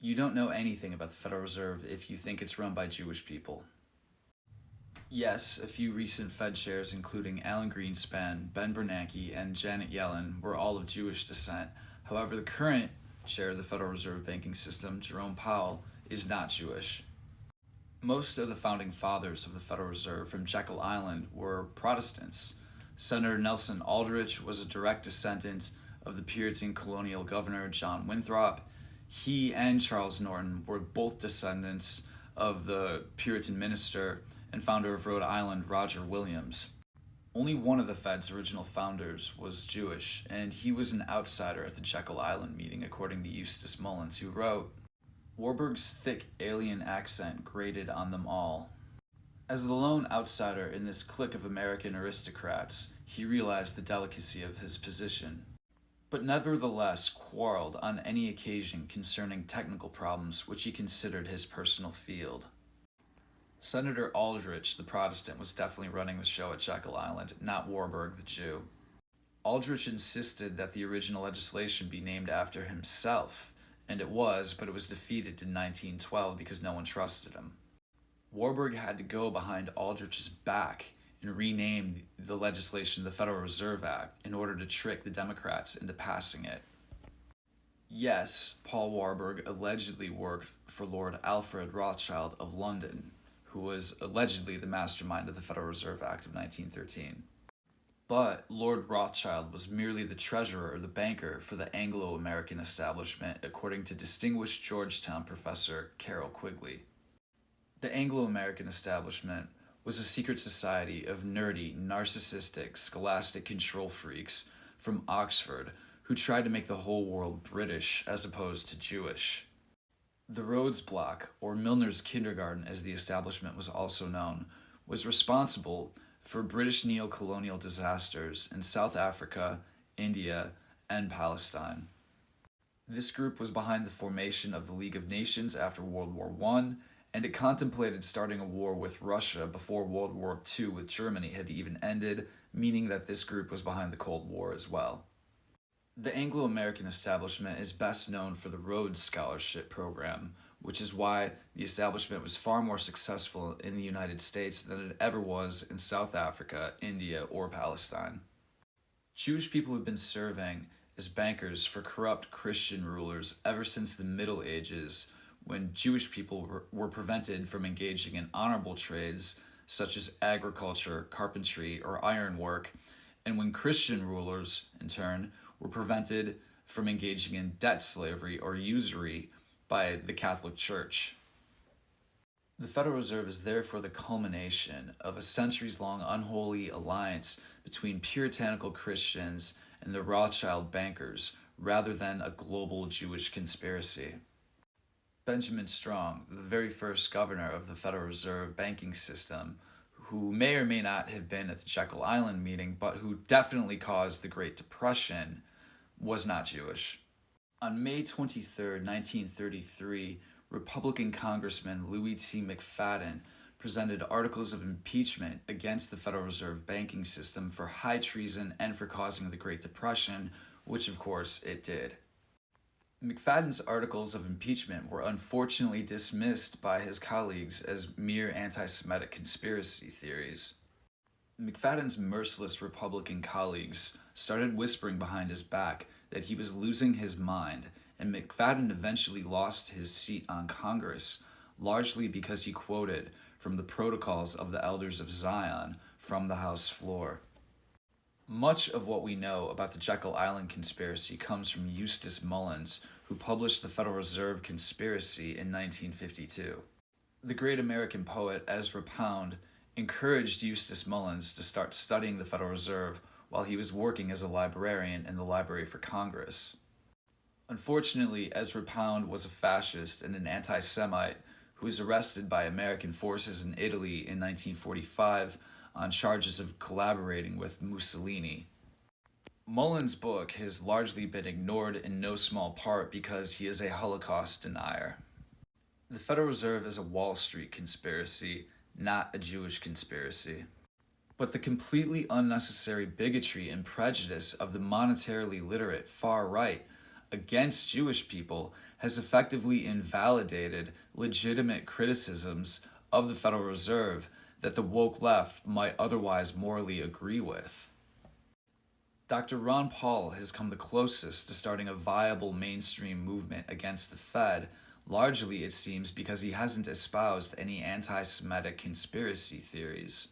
You don't know anything about the Federal Reserve if you think it's run by Jewish people. Yes, a few recent Fed chairs, including Alan Greenspan, Ben Bernanke, and Janet Yellen, were all of Jewish descent. However, the current chair of the Federal Reserve banking system, Jerome Powell, is not Jewish. Most of the founding fathers of the Federal Reserve from Jekyll Island were Protestants. Senator Nelson Aldrich was a direct descendant of the Puritan colonial governor John Winthrop. He and Charles Norton were both descendants of the Puritan minister and founder of Rhode Island, Roger Williams. Only one of the Fed's original founders was Jewish, and he was an outsider at the Jekyll Island meeting, according to Eustace Mullins, who wrote, Warburg's thick alien accent grated on them all. As the lone outsider in this clique of American aristocrats, he realized the delicacy of his position, but nevertheless quarreled on any occasion concerning technical problems which he considered his personal field. Senator Aldrich, the Protestant, was definitely running the show at Jekyll Island, not Warburg, the Jew. Aldrich insisted that the original legislation be named after himself, and it was, but it was defeated in 1912 because no one trusted him. Warburg had to go behind Aldrich's back and rename the legislation the Federal Reserve Act in order to trick the Democrats into passing it. Yes, Paul Warburg allegedly worked for Lord Alfred Rothschild of London, who was allegedly the mastermind of the Federal Reserve Act of 1913. But Lord Rothschild was merely the treasurer or the banker for the Anglo-American establishment, according to distinguished Georgetown professor Carroll Quigley. The Anglo-American establishment was a secret society of nerdy, narcissistic, scholastic control freaks from Oxford who tried to make the whole world British as opposed to Jewish. The Rhodes Block, or Milner's Kindergarten as the establishment was also known, was responsible for British neo-colonial disasters in South Africa, India, and Palestine. This group was behind the formation of the League of Nations after World War I, and it contemplated starting a war with Russia before World War II with Germany had even ended, meaning that this group was behind the Cold War as well. The Anglo-American establishment is best known for the Rhodes Scholarship Program, which is why the establishment was far more successful in the United States than it ever was in South Africa, India, or Palestine. Jewish people have been serving as bankers for corrupt Christian rulers ever since the Middle Ages, when Jewish people were prevented from engaging in honorable trades such as agriculture, carpentry, or ironwork, and when Christian rulers, in turn, were prevented from engaging in debt slavery or usury by the Catholic Church. The Federal Reserve is therefore the culmination of a centuries-long unholy alliance between puritanical Christians and the Rothschild bankers, rather than a global Jewish conspiracy. Benjamin Strong, the very first governor of the Federal Reserve banking system, who may or may not have been at the Jekyll Island meeting, but who definitely caused the Great Depression, was not Jewish. On May 23, 1933, Republican Congressman Louis T. McFadden presented articles of impeachment against the Federal Reserve banking system for high treason and for causing the Great Depression, which of course it did. McFadden's articles of impeachment were unfortunately dismissed by his colleagues as mere anti-Semitic conspiracy theories. McFadden's merciless Republican colleagues started whispering behind his back that he was losing his mind, and McFadden eventually lost his seat on Congress, largely because he quoted from the Protocols of the Elders of Zion from the House floor. Much of what we know about the Jekyll Island conspiracy comes from Eustace Mullins, who published The Federal Reserve Conspiracy in 1952. The great American poet Ezra Pound encouraged Eustace Mullins to start studying the Federal Reserve while he was working as a librarian in the Library for Congress. Unfortunately, Ezra Pound was a fascist and an anti-Semite who was arrested by American forces in Italy in 1945 on charges of collaborating with Mussolini. Mullins' book has largely been ignored in no small part because he is a Holocaust denier. The Federal Reserve is a Wall Street conspiracy, not a Jewish conspiracy. But the completely unnecessary bigotry and prejudice of the monetarily literate far right against Jewish people has effectively invalidated legitimate criticisms of the Federal Reserve that the woke left might otherwise morally agree with. Dr. Ron Paul has come the closest to starting a viable mainstream movement against the Fed, largely, it seems, because he hasn't espoused any anti Semitic conspiracy theories.